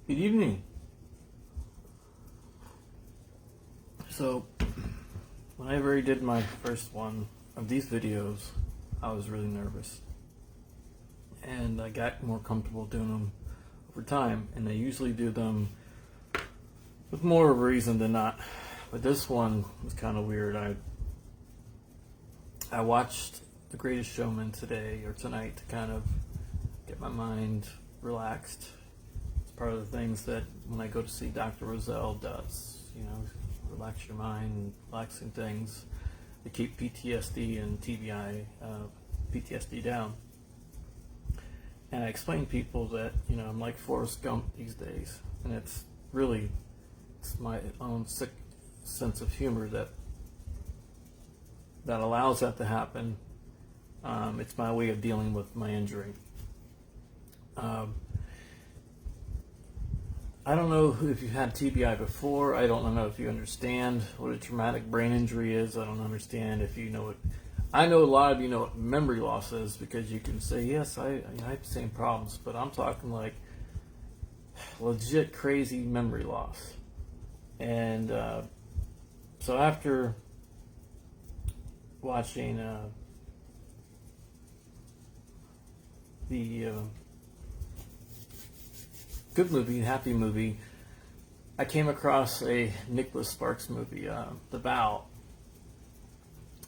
Good evening. So, when I already did my first one of these videos, I was really nervous. And I got more comfortable doing them over time. And I usually do them with more of a reason than not. But this one was kind of weird. I watched The Greatest Showman today or tonight to kind of get my mind relaxed. It's part of the things that when I go to see Dr. Roselle does, relax your mind, relaxing things to keep PTSD and TBI, PTSD down. And I explain to people that, I'm like Forrest Gump these days. And it's my own sick sense of humor that allows that to happen. It's my way of dealing with my injury. I don't know if you've had TBI before. I don't know if you understand what a traumatic brain injury is. I don't understand if you know what. I know a lot of you know what memory loss is because you can say, yes, I have the same problems, but I'm talking like legit crazy memory loss. And so after watching the good movie, happy movie, I came across a Nicholas Sparks movie, The Vow.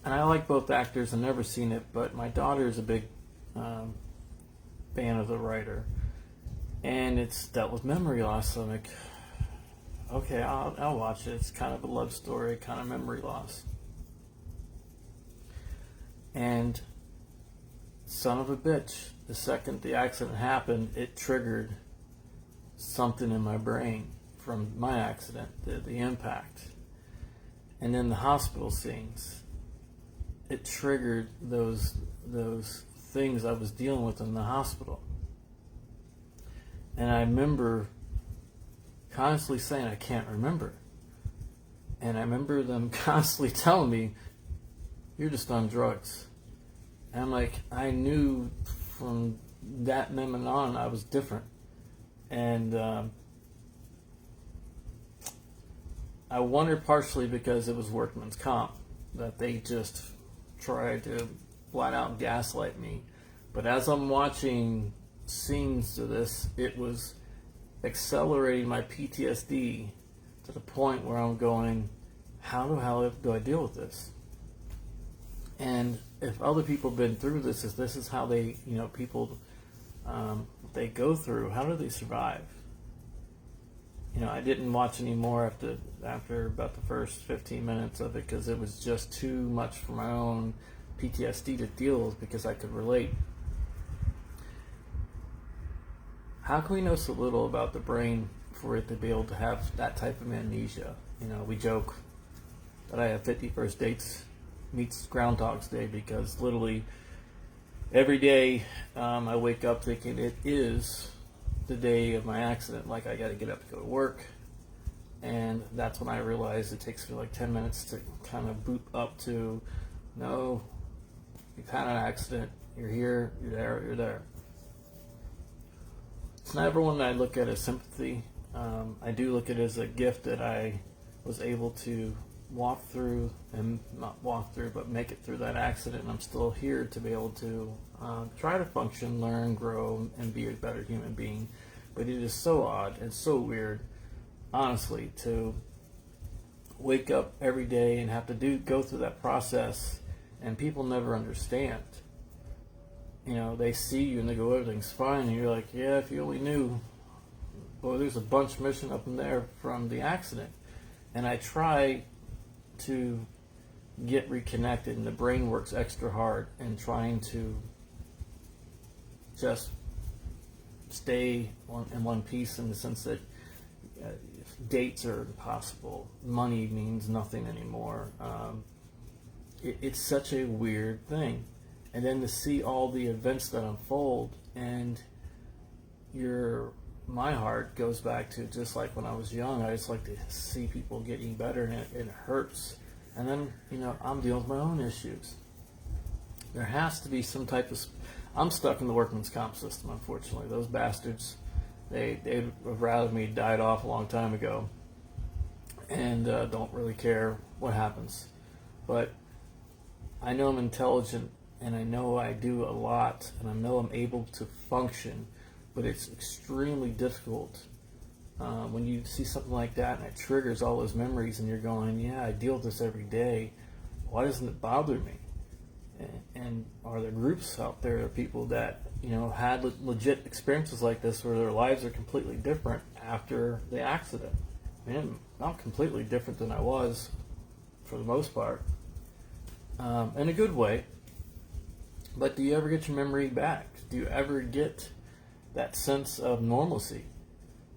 And I like both actors. I've never seen it, but my daughter is a big fan of the writer. And it's dealt with memory loss, so I'm like, okay, I'll watch it. It's kind of a love story, kind of memory loss. And son of a bitch, the second the accident happened, it triggered something in my brain from my accident, the impact. And then the hospital scenes, it triggered those things I was dealing with in the hospital. And I remember constantly saying, I can't remember. And I remember them constantly telling me, you're just on drugs. And I'm like, I knew from that moment on I was different. And I wonder partially because it was workman's comp that they just tried to flat out gaslight me. But as I'm watching scenes to this, it was accelerating my PTSD to the point where I'm going, how the hell do I deal with this? And if other people have been through this, this is how they, people, they go through, how do they survive? I didn't watch any more after about the first 15 minutes of it because it was just too much for my own PTSD to deal with because I could relate. How can we know so little about the brain for it to be able to have that type of amnesia? We joke that I have 50 first dates meets Groundhog's Day because literally every day I wake up thinking it is the day of my accident. Like I got to get up to go to work, and that's when I realize it takes me like 10 minutes to kind of boot up to, no, you've had an accident, you're here, you're there. It's not everyone that I look at as sympathy. I do look at it as a gift that I was able to walk through, and not walk through, but make it through that accident. And I'm still here to be able to try to function, learn, grow, and be a better human being. But it is so odd and so weird, honestly, to wake up every day and have to go through that process, and people never understand. They see you and they go, everything's fine, and you're like, yeah, if you only knew, boy, there's a bunch missing up in there from the accident. And I try to get reconnected, and the brain works extra hard in trying to just stay in one piece, in the sense that dates are impossible, money means nothing anymore. It's such a weird thing. And then to see all the events that unfold, and my heart goes back to just like when I was young. I just like to see people getting better, and it hurts. And then, I'm dealing with my own issues. There has to be some type of... I'm stuck in the workman's comp system, unfortunately. Those bastards they'd have rather me died off a long time ago, and don't really care what happens. But I know I'm intelligent, and I know I do a lot, and I know I'm able to function, but it's extremely difficult when you see something like that and it triggers all those memories, and you're going, yeah, I deal with this every day. Why doesn't it bother me? And are there groups out there of people that, you know, had legit experiences like this where their lives are completely different after the accident? I mean, I'm completely different than I was for the most part, in a good way. But do you ever get your memory back? Do you ever get that sense of normalcy?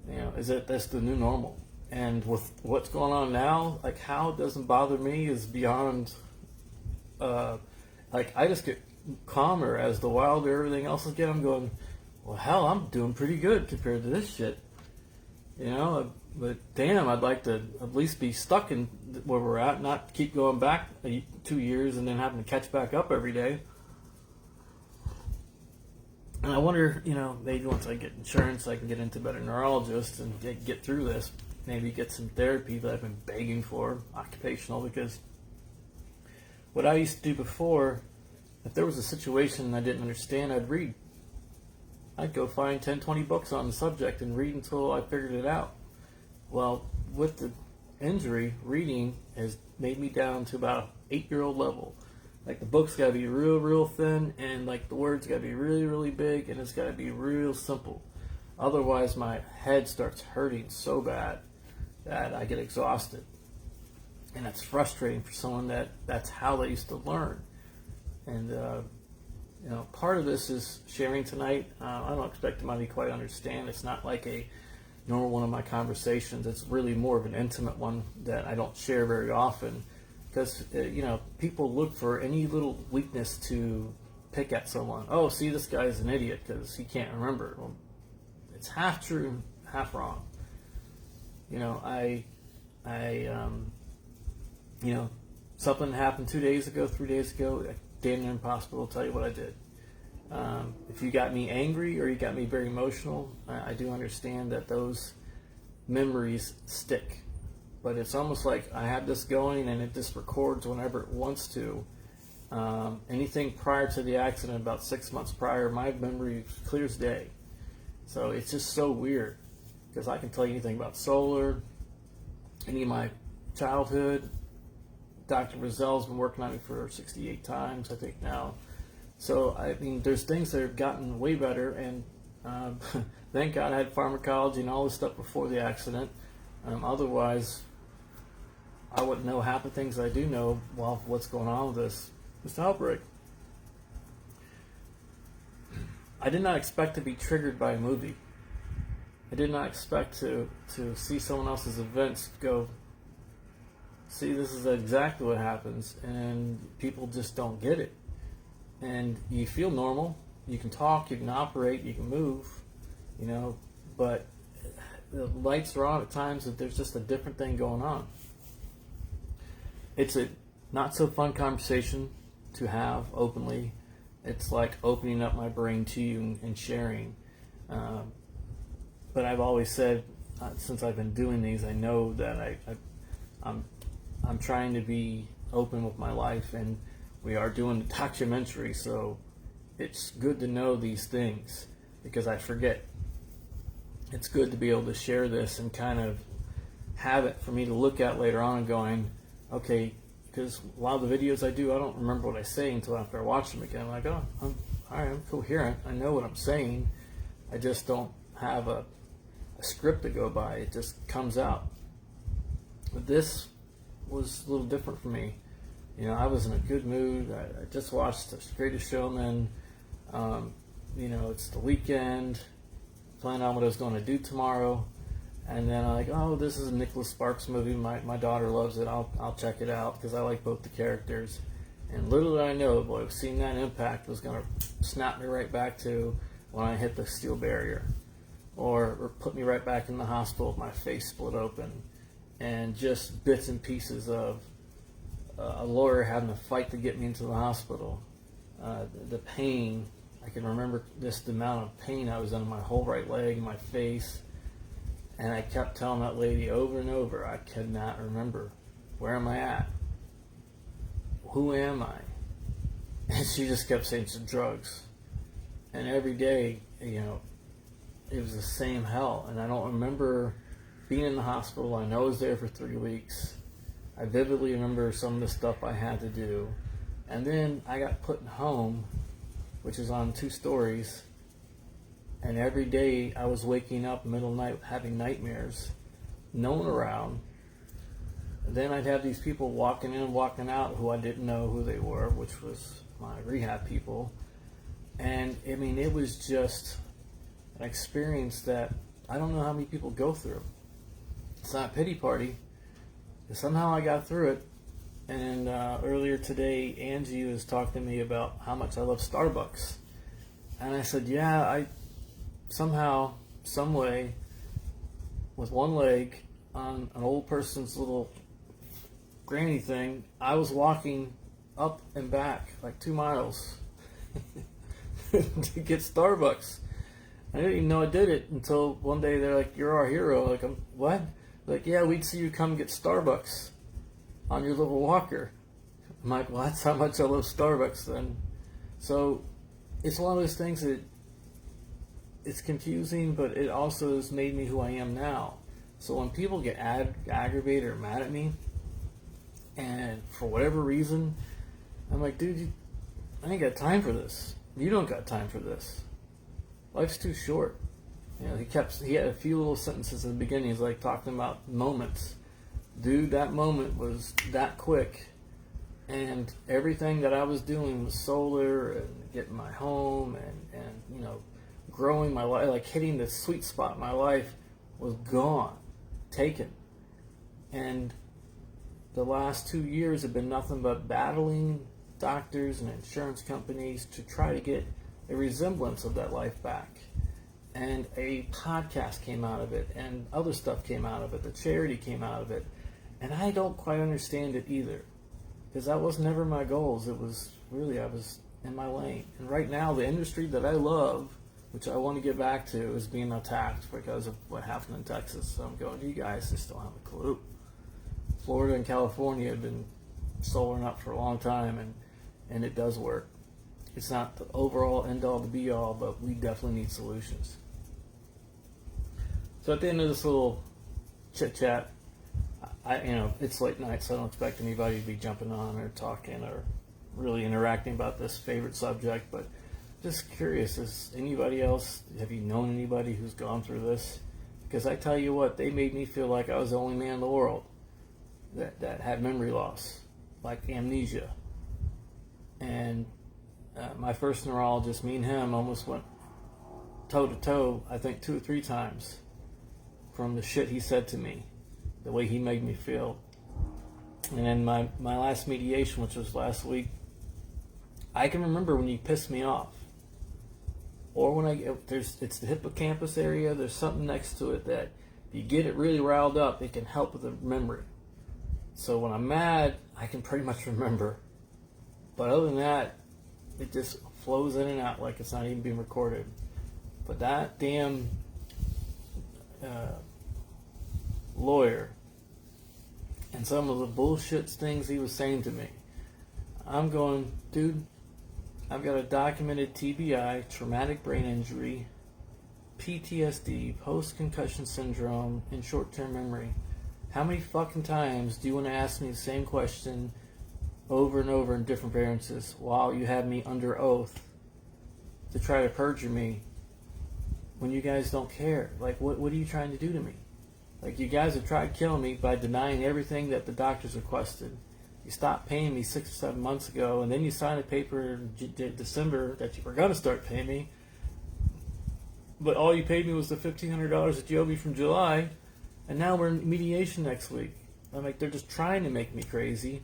You know, is it that's the new normal? And with what's going on now, like how it doesn't bother me is beyond. Like I just get calmer as the wilder everything else is getting. I'm going, well, hell, I'm doing pretty good compared to this shit. You know, but damn, I'd like to at least be stuck in where we're at, not keep going back 2 years and then having to catch back up every day. And I wonder, you know, maybe once I get insurance, I can get into a better neurologist and get through this. Maybe get some therapy that I've been begging for, occupational, because what I used to do before, if there was a situation I didn't understand, I'd read. I'd go find 10, 20 books on the subject and read until I figured it out. Well, with the injury, reading has made me down to about an 8-year-old level. Like the book's got to be real, real thin, and like the words got to be really, really big, and it's got to be real simple. Otherwise, my head starts hurting so bad that I get exhausted. And that's frustrating for someone that's how they used to learn. And, you know, part of this is sharing tonight. I don't expect somebody to quite understand. It's not like a normal one of my conversations. It's really more of an intimate one that I don't share very often. Because, you know, people look for any little weakness to pick at someone. Oh, see, this guy's an idiot because he can't remember. Well, it's half true, half wrong. You know, you know, something happened 2 days ago, 3 days ago. Damn near impossible to tell you what I did. If you got me angry or you got me very emotional, I do understand that those memories stick. But it's almost like I have this going and it just records whenever it wants to. Anything prior to the accident, about 6 months prior, my memory clear as day. So it's just so weird because I can tell you anything about solar, any of my childhood. Dr. Rizal's been working on me for 68 times, I think now. So, I mean, there's things that have gotten way better, and thank God I had pharmacology and all this stuff before the accident. Otherwise, I wouldn't know half the things I do know while what's going on with this outbreak. I did not expect to be triggered by a movie. I did not expect to see someone else's events go, see, this is exactly what happens, and people just don't get it. And you feel normal, you can talk, you can operate, you can move, you know, but the lights are on at times that there's just a different thing going on. It's a not so fun conversation to have openly. It's like opening up my brain to you and sharing. But I've always said, since I've been doing these, I know that I'm trying to be open with my life, and we are doing a documentary, so it's good to know these things because I forget. It's good to be able to share this and kind of have it for me to look at later on and going, okay, because a lot of the videos I do, I don't remember what I say until after I watch them again. I'm like, oh, all right, I'm coherent. I know what I'm saying. I just don't have a script to go by. It just comes out. But this was a little different for me. You know, I was in a good mood. I just watched The Greatest Showman. You know, it's the weekend. Planning on what I was going to do tomorrow. And then I'm like, oh, this is a Nicholas Sparks movie. My daughter loves it. I'll check it out because I like both the characters. And little did I know, boy, seeing that impact was going to snap me right back to when I hit the steel barrier. Or put me right back in the hospital with my face split open. And just bits and pieces of a lawyer having to fight to get me into the hospital. The pain, I can remember just the amount of pain I was in my whole right leg and my face. And I kept telling that lady over and over, I cannot remember. Where am I at? Who am I? And she just kept saying it's drugs. And every day, it was the same hell. And I don't remember being in the hospital. I know I was there for 3 weeks. I vividly remember some of the stuff I had to do. And then I got put in home, which is on 2 stories. And every day I was waking up middle of the night having nightmares, no one around. And then I'd have these people walking in and walking out who I didn't know who they were, which was my rehab people. And I mean, it was just an experience that I don't know how many people go through. It's not a pity party. Somehow I got through it. And earlier today, Angie was talking to me about how much I love Starbucks. And I said, yeah, I somehow, some way, with one leg on an old person's little granny thing, I was walking up and back like 2 miles to get Starbucks. I didn't even know I did it until one day they're like, "You're our hero." Like, what? Like, yeah, we'd see you come get Starbucks on your little walker. I'm like, well, that's how much I love Starbucks then. So it's one of those things that it's confusing, but it also has made me who I am now. So when people get aggravated or mad at me, and for whatever reason, I'm like, dude, I ain't got time for this. You don't got time for this. Life's too short. He had a few little sentences in the beginning. He's like talking about moments. Dude, that moment was that quick. And everything that I was doing with solar and getting my home and growing my life, like hitting the sweet spot in my life, was gone, taken. And the last 2 years have been nothing but battling doctors and insurance companies to try to get a resemblance of that life back. And a podcast came out of it, and other stuff came out of it. The charity came out of it. And I don't quite understand it either, because that was never my goals. It was really, I was in my lane. And right now, the industry that I love, which I want to get back to, is being attacked because of what happened in Texas. So I'm going, you guys just don't have a clue. Florida and California have been solaring up for a long time, and it does work. It's not the overall end-all to be-all, but we definitely need solutions. So at the end of this little chit-chat, it's late night, so I don't expect anybody to be jumping on or talking or really interacting about this favorite subject, but just curious, is anybody else, have you known anybody who's gone through this? Because I tell you what, they made me feel like I was the only man in the world that had memory loss, like amnesia. And my first neurologist, me and him almost went toe to toe, I think 2 or 3 times, from the shit he said to me, the way he made me feel. And then my last mediation, which was last week, I can remember when you pissed me off, or when it's the hippocampus area. There's something next to it that if you get it really riled up, it can help with the memory. So when I'm mad, I can pretty much remember. But other than that, it just flows in and out like it's not even being recorded. But that damn lawyer and some of the bullshit things he was saying to me, I'm going, dude, I've got a documented TBI, traumatic brain injury, PTSD, post-concussion syndrome, and short-term memory. How many fucking times do you want to ask me the same question over and over in different variances while you have me under oath to try to perjure me when you guys don't care? Like, what are you trying to do to me? Like, you guys have tried killing me by denying everything that the doctors requested. You stopped paying me 6 or 7 months ago, and then you signed a paper in December that you were going to start paying me. But all you paid me was the $1,500 that you owe me from July, and now we're in mediation next week. I'm like, they're just trying to make me crazy,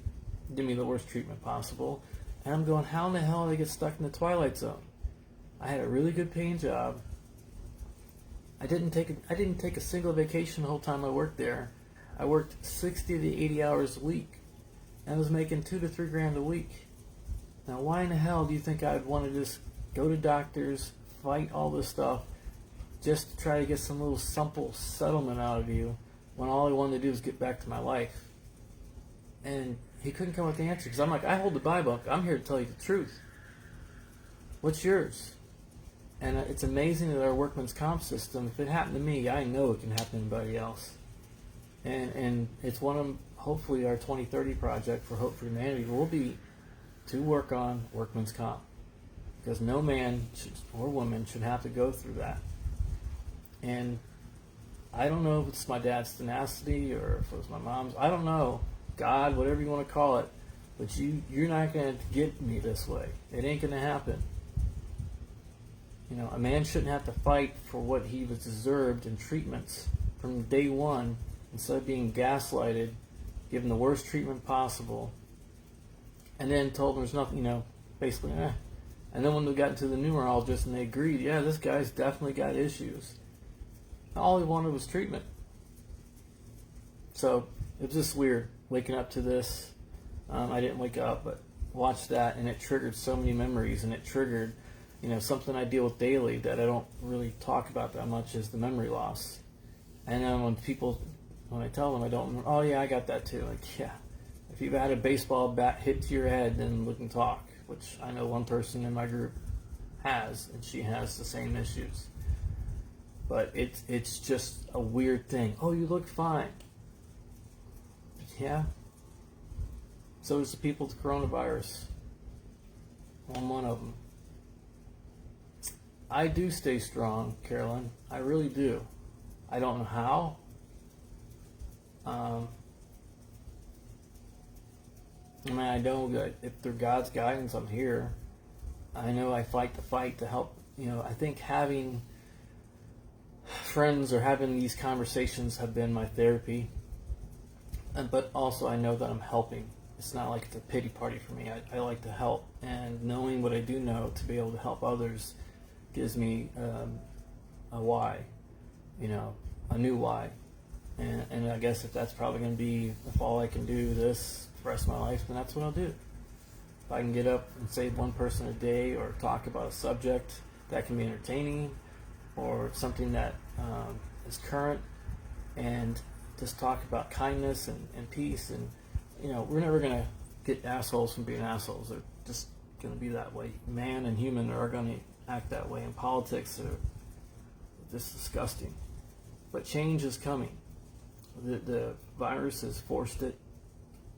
give me the worst treatment possible. And I'm going, how in the hell did I get stuck in the Twilight Zone? I had a really good paying job. I didn't take a single vacation the whole time I worked there. I worked 60 to 80 hours a week. And I was making $2 to $3 grand a week. Now, why in the hell do you think I'd want to just go to doctors, fight all this stuff, just to try to get some little simple settlement out of you, when all I wanted to do was get back to my life. And he couldn't come up with the answer, because I'm like, I hold the Bible. I'm here to tell you the truth. What's yours? And it's amazing that our workman's comp system, if it happened to me, I know it can happen to anybody else. And it's one of, hopefully, our 2030 project for Hope for Humanity will be to work on workman's comp. Because no man or woman should have to go through that. And I don't know if it's my dad's tenacity or if it was my mom's. I don't know. God, whatever you want to call it. But you're not going to get me this way. It ain't going to happen. You know, a man shouldn't have to fight for what he was deserved in treatments from day one, instead of being gaslighted, given the worst treatment possible, and then told there's nothing, you know, basically, And then when we got into the numerologist and they agreed, yeah, this guy's definitely got issues. All he wanted was treatment. So it was just weird waking up to this. I didn't wake up, but watched that, and it triggered so many memories, and it triggered, you know, something I deal with daily that I don't really talk about that much is the memory loss. And then when I tell them I don't remember, oh yeah, I got that too. Like, yeah, if you've had a baseball bat hit to your head, then we can talk, which I know one person in my group has, and she has the same issues. But it's just a weird thing. Oh, you look fine. Yeah. So does the people with coronavirus. I'm one of them. I do stay strong, Carolyn. I really do. I don't know how. I mean, I know that if through God's guidance, I'm here. I know I fight the fight to help. You know, I think having friends or having these conversations have been my therapy. But also, I know that I'm helping. It's not like it's a pity party for me. I like to help, and knowing what I do know to be able to help others gives me a why, you know, a new why. And I guess if that's probably going to be, if all I can do this for the rest of my life, then that's what I'll do. If I can get up and save one person a day, or talk about a subject that can be entertaining, or something that is current, and just talk about kindness and peace, and, you know, we're never going to get assholes from being assholes. They're just going to be that way. Man and human are going to act that way, and politics are just disgusting. But change is coming. The virus has forced it.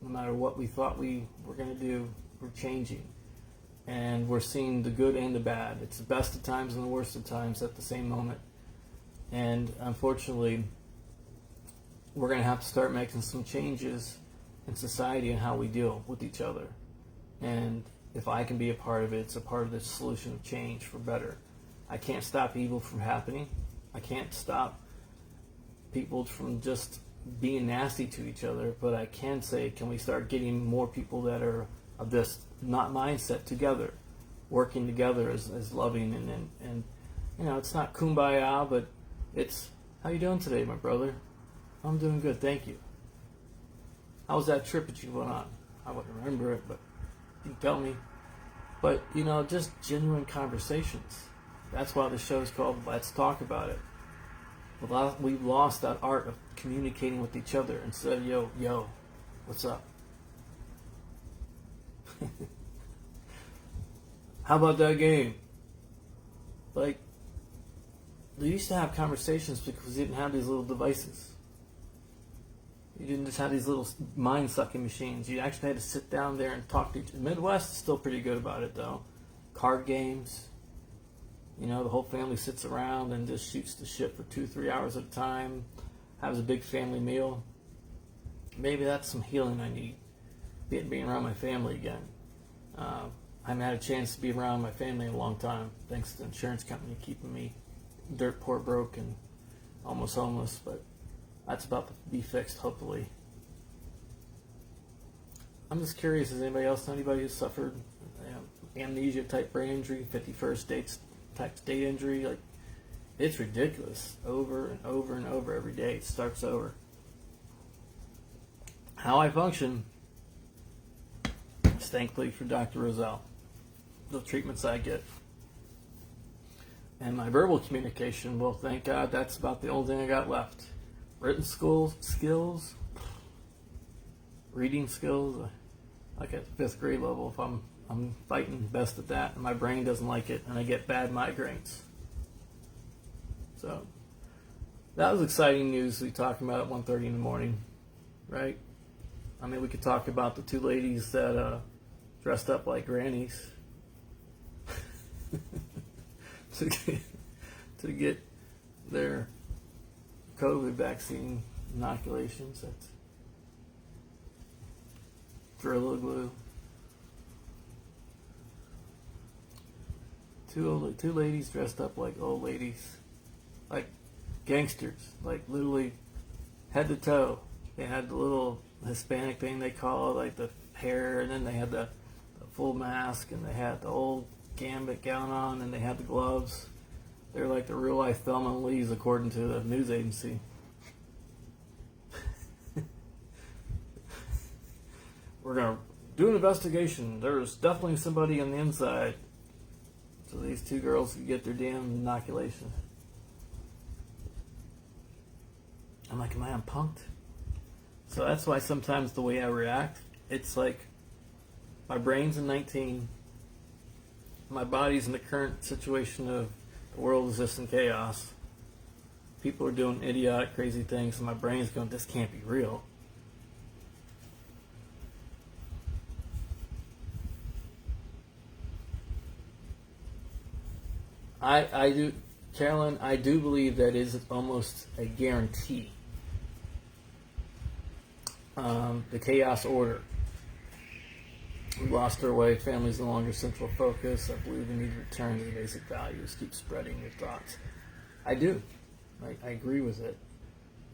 No matter what we thought we were going to do, we're changing. And we're seeing the good and the bad. It's the best of times and the worst of times at the same moment. And unfortunately, we're going to have to start making some changes in society and how we deal with each other. And if I can be a part of it, it's a part of the solution of change for better. I can't stop evil from happening. I can't stop people from just being nasty to each other, but I can say, can we start getting more people that are of this not mindset together, working together as loving, and you know, it's not kumbaya, but it's, how you doing today, my brother? I'm doing good, thank you. How was that trip that you went on? I wouldn't remember it, but you can tell me. But, you know, just genuine conversations. That's why the show is called Let's Talk About It. We've lost that art of communicating with each other instead of, yo, what's up? How about that game? Like, they used to have conversations because you didn't have these little devices. You didn't just have these little mind-sucking machines. You actually had to sit down there and talk to each other. The Midwest is still pretty good about it, though. Card games. You know, the whole family sits around and just shoots the shit for 2-3 hours at a time. Has a big family meal. Maybe that's some healing I need. Being around my family again. I haven't had a chance to be around my family in a long time, thanks to the insurance company keeping me dirt poor broke and almost homeless, but that's about to be fixed, hopefully. I'm just curious, has anybody else know anybody who's suffered amnesia type brain injury, 51st dates type state injury? Like, it's ridiculous. Over and over and over every day. It starts over. How I function is thankfully for Dr. Roselle. The treatments I get. And my verbal communication, well, thank God that's about the only thing I got left. Written skills, reading skills, like at the 5th grade level, if I'm fighting best at that, and my brain doesn't like it, and I get bad migraines. So that was exciting news to be talking about at 1:30 in the morning, right? I mean, we could talk about the 2 ladies that dressed up like grannies to get their COVID vaccine inoculations. That's Gorilla Glue. Two ladies dressed up like old ladies, like gangsters, like literally head to toe. They had the little Hispanic thing they call it, like the hair, and then they had the full mask, and they had the old gambit gown on, and they had the gloves. They're like the real life Thelma and Louise, according to the news agency. We're gonna do an investigation. There's definitely somebody on the inside. So these 2 girls could get their damn inoculation. I'm like, am I unpunked? So that's why sometimes the way I react, it's like my brain's in 19, my body's in the current situation of the world is just in chaos. People are doing idiotic, crazy things, and my brain's going, this can't be real. I do, Carolyn, I do believe that is almost a guarantee. The chaos order. We lost our way. Family's no longer central focus. I believe we need to return to the basic values. Keep spreading your thoughts. I do. I agree with it.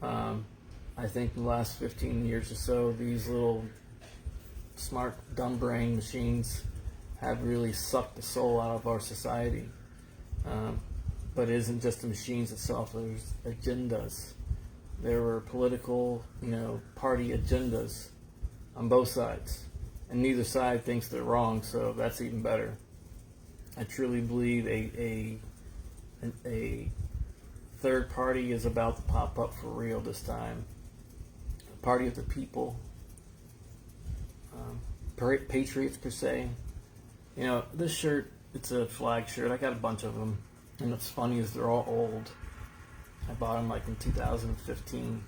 I think in the last 15 years or so, these little smart, dumb brain machines have really sucked the soul out of our society. But it isn't just the machines itself. There's agendas. There were political, party agendas on both sides. And neither side thinks they're wrong, so that's even better. I truly believe a third party is about to pop up for real this time. A party of the people. Patriots, per se. This shirt, it's a flag shirt. I got a bunch of them. And what's funny is they're all old. I bought them like in 2015.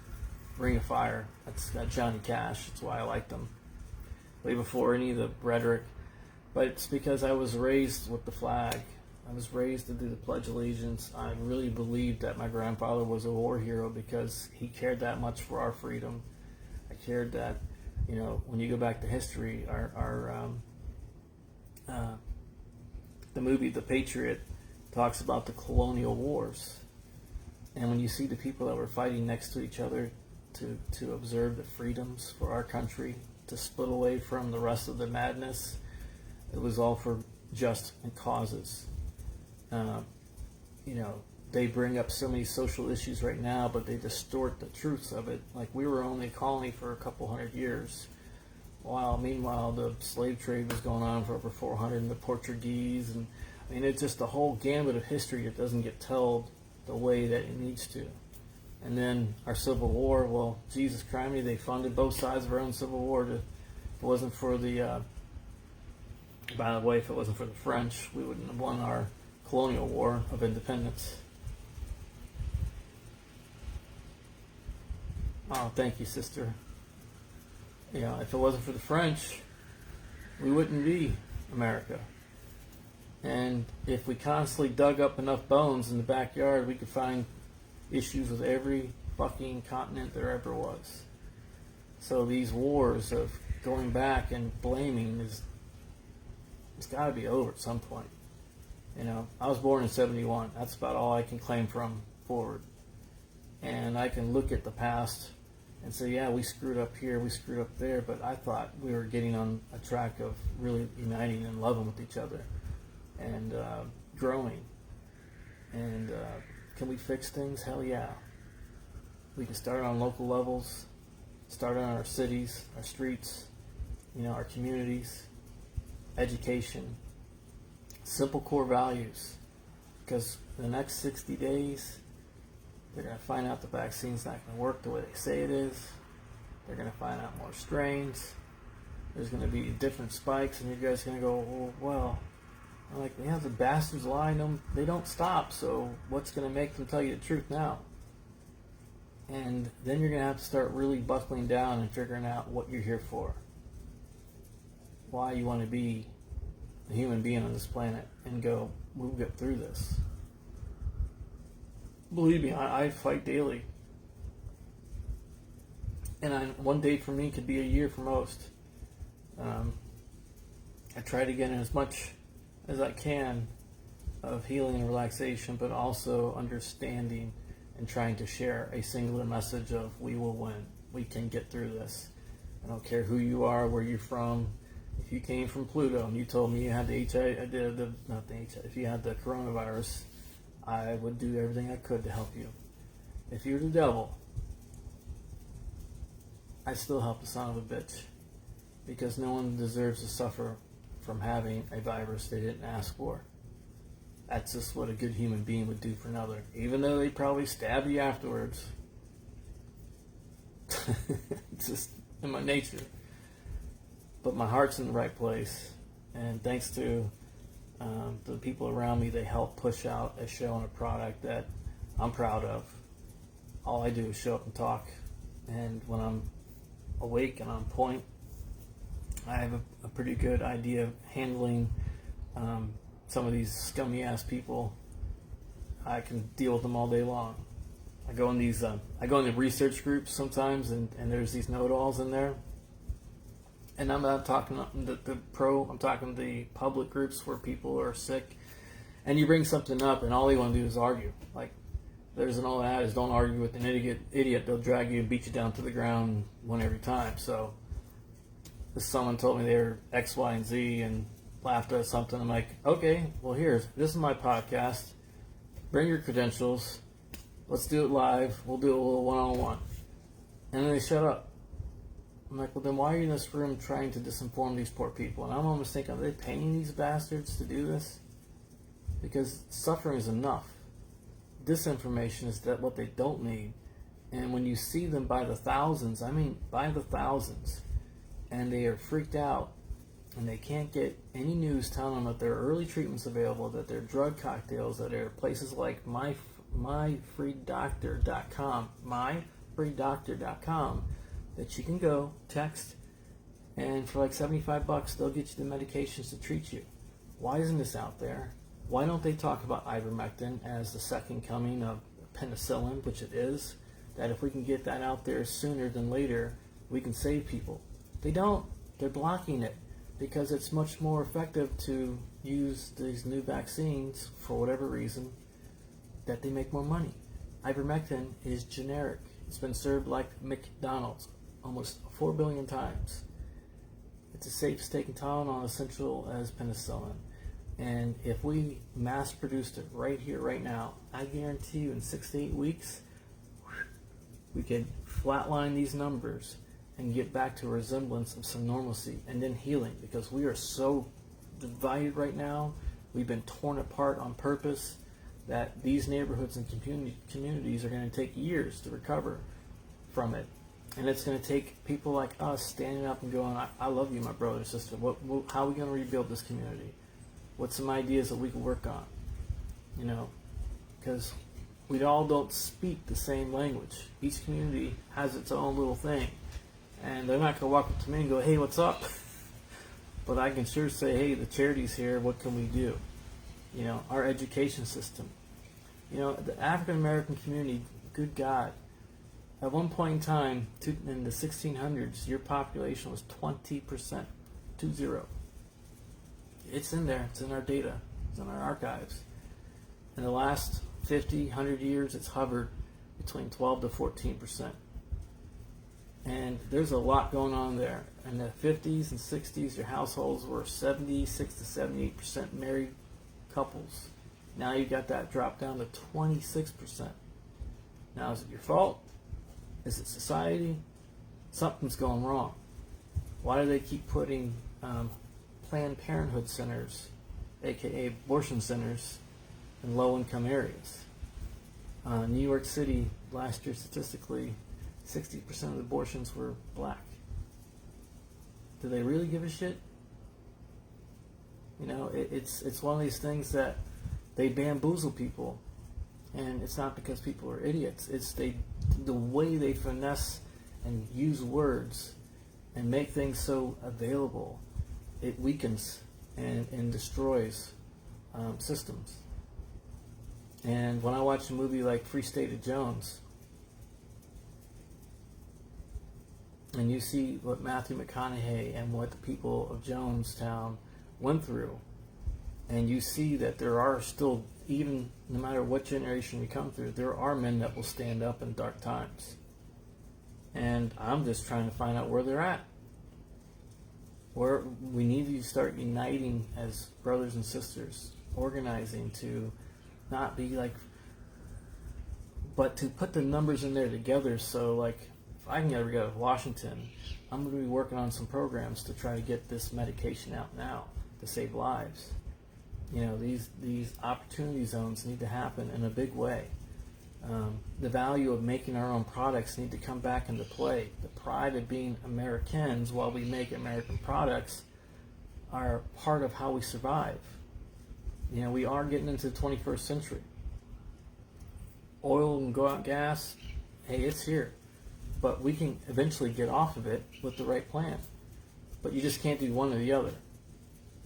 Ring of Fire. That's got Johnny Cash. That's why I like them. Way before any of the rhetoric. But it's because I was raised with the flag. I was raised to do the Pledge of Allegiance. I really believed that my grandfather was a war hero because he cared that much for our freedom. I cared that, when you go back to history, the movie The Patriot talks about the colonial wars. And when you see the people that were fighting next to each other to observe the freedoms for our country, to split away from the rest of the madness, it was all for just causes. They bring up so many social issues right now, but they distort the truths of it. Like, we were only a colony for a couple hundred years, while meanwhile the slave trade was going on for over 400, and the Portuguese, and it's just a whole gambit of history that doesn't get told the way that it needs to. And then our Civil War, well, Jesus Christ, they funded both sides of our own Civil War. If it wasn't for the, by the way, if it wasn't for the French, we wouldn't have won our colonial war of independence. Oh, thank you, sister. If it wasn't for the French, we wouldn't be America. And if we constantly dug up enough bones in the backyard, we could find issues with every fucking continent there ever was. So these wars of going back and blaming it's got to be over at some point. I was born in 71. That's about all I can claim from forward. And I can look at the past and say, yeah, we screwed up here, we screwed up there, but I thought we were getting on a track of really uniting and loving with each other and growing. And can we fix things? Hell yeah. We can start on local levels, start on our cities, our streets, our communities, education, simple core values. Because the next 60 days, they're going to find out the vaccine's not going to work the way they say it is. They're going to find out more strains. There's going to be different spikes, and you guys are going to go, oh, well, I'm like, yeah, the bastards lie, they don't stop, so what's going to make them tell you the truth now? And then you're going to have to start really buckling down and figuring out what you're here for. Why you want to be a human being on this planet and go, we'll get through this. Believe me, I fight daily. And one day for me could be a year for most. I try to get in as much as I can of healing and relaxation, but also understanding and trying to share a singular message of we will win. We can get through this. I don't care who you are, where you're from. If you came from Pluto and you told me you had the HIV, if you had the coronavirus, I would do everything I could to help you. If you're the devil, I still help the son of a bitch, because no one deserves to suffer from having a virus they didn't ask for. That's just what a good human being would do for another, even though they probably stab you afterwards. It's just in my nature. But my heart's in the right place, and thanks to the people around me, they help push out a show and a product that I'm proud of. All I do is show up and talk, and when I'm awake and on point, I have a pretty good idea of handling some of these scummy ass people. I can deal with them all day long. I go in the research groups sometimes, and there's these know-it-alls in there. And I'm not talking I'm talking the public groups where people are sick, and you bring something up, and all they want to do is argue. Like, there's an old adage, don't argue with an idiot. They'll drag you and beat you down to the ground and win every time. So, if someone told me they were X, Y, and Z and laughed at something, I'm like, okay, well, this is my podcast. Bring your credentials. Let's do it live. We'll do a little one-on-one. And then they shut up. I'm like, well, then why are you in this room trying to disinform these poor people? And I'm almost thinking, are they paying these bastards to do this? Because suffering is enough. Disinformation is that what they don't need. And when you see them by the thousands, and they are freaked out, and they can't get any news telling them that there are early treatments available, that there are drug cocktails, that there are places like myfreedoctor.com, that you can go, text, and for like $75, they'll get you the medications to treat you. Why isn't this out there? Why don't they talk about ivermectin as the second coming of penicillin, which it is, that if we can get that out there sooner than later, we can save people? They don't. They're blocking it because it's much more effective to use these new vaccines, for whatever reason, that they make more money. Ivermectin is generic. It's been served like McDonald's almost 4 billion times. It's as safe as taking Tylenol, essential as penicillin. And if we mass produced it right here, right now, I guarantee you in 6 to 8 weeks, we could flatline these numbers and get back to a resemblance of some normalcy and then healing, because we are so divided right now. We've been torn apart on purpose that these neighborhoods and communities are going to take years to recover from it. And it's going to take people like us standing up and going, I love you, my brother and sister. How are we going to rebuild this community? What's some ideas that we can work on? Because we all don't speak the same language. Each community has its own little thing. And they're not going to walk up to me and go, hey, what's up? But I can sure say, hey, the charity's here. What can we do? Our education system. The African American community, good God. At one point in time, in the 1600s, your population was 20%, 20. It's in there. It's in our data. It's in our archives. In the last 50, 100 years, it's hovered between 12 to 14%. And there's a lot going on there. In the 50s and 60s, your households were 76 to 78% married couples. Now you got that dropped down to 26%. Now, is it your fault? Is it society? Something's going wrong. Why do they keep putting Planned Parenthood centers, aka abortion centers, in low-income areas. New York City, last year statistically, 60% of the abortions were black. Do they really give a shit? You know, it's one of these things that they bamboozle people, and it's not because people are idiots. It's the way they finesse and use words and make things so available. It weakens and destroys systems. And when I watch a movie like Free State of Jones, and you see what Matthew McConaughey and what the people of Jonestown went through, and you see that there are still, even no matter what generation you come through, there are men that will stand up in dark times. And I'm just trying to find out where they're at. Where we need to start uniting as brothers and sisters, organizing to not be like, but to put the numbers in there together. So like, if I can ever go to Washington, I'm going to be working on some programs to try to get this medication out now to save lives. You know, these opportunity zones need to happen in a big way. The value of making our own products need to come back into play. The pride of being Americans while we make American products are part of how we survive. You know, we are getting into the 21st century. Oil and gas, hey, it's here. But we can eventually get off of it with the right plan. But you just can't do one or the other.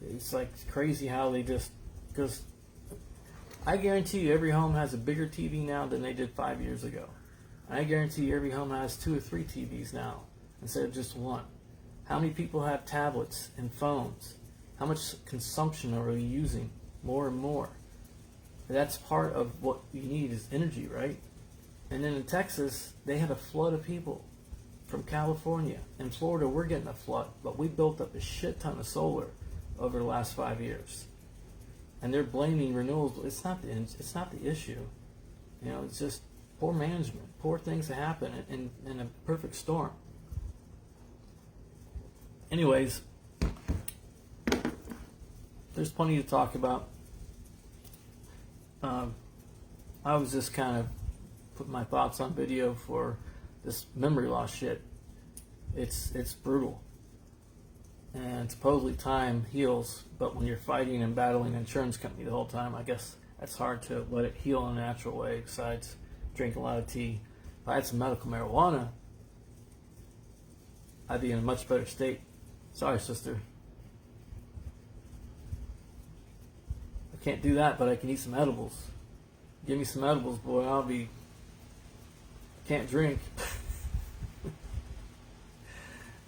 It's like crazy how they just, because I guarantee you every home has a bigger TV now than they did 5 years ago. And I guarantee you every home has 2 or 3 TVs now instead of just one. How many people have tablets and phones? How much consumption are we using? More and more. That's part of what you need is energy, right? And then in Texas, they had a flood of people from California. In Florida, we're getting a flood, but we built up a shit ton of solar over the last 5 years. And they're blaming renewables. It's not the issue. You know, it's just poor management, poor things that happen in a perfect storm. Anyways, there's plenty to talk about. I was just kind of putting my thoughts on video for this memory loss shit. It's brutal. And supposedly time heals, but when you're fighting and battling an insurance company the whole time, I guess that's hard to let it heal in a natural way, besides drinking a lot of tea. If I had some medical marijuana, I'd be in a much better state. Sorry, sister. I can't do that, but I can eat some edibles. Give me some edibles, boy, I'll be... Can't drink.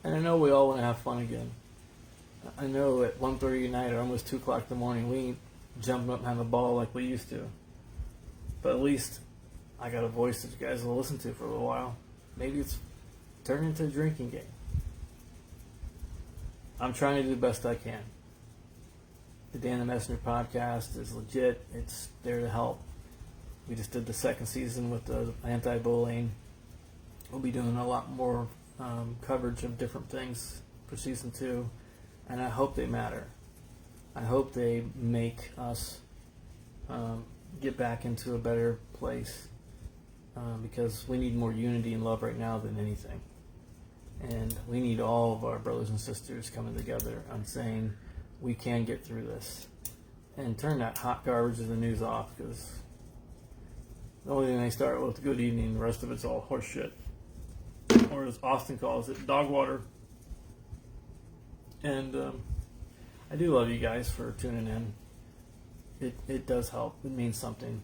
And I know we all want to have fun again. I know at 1:30 at night or almost 2 o'clock in the morning, we ain't jumping up and having a ball like we used to. But at least I got a voice that you guys will listen to for a little while. Maybe it's turned into a drinking game. I'm trying to do the best I can. The Dan the Messenger podcast is legit. It's there to help. We just did the 2nd season with the anti-bullying. We'll be doing a lot more coverage of different things for season 2. And I hope they matter. I hope they make us get back into a better place because we need more unity and love right now than anything. And we need all of our brothers and sisters coming together and saying we can get through this. And turn that hot garbage of the news off, because the only thing they start with good evening, the rest of it's all horse shit. Or as Austin calls it, dog water. And I do love you guys for tuning in. It does help. It means something.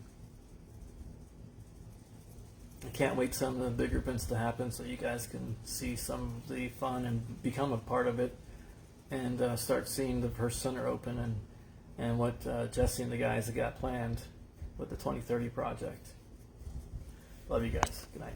I can't wait some of the bigger events to happen so you guys can see some of the fun and become a part of it, and start seeing the first center open and what Jesse and the guys have got planned with the 2030 project. Love you guys. Good night.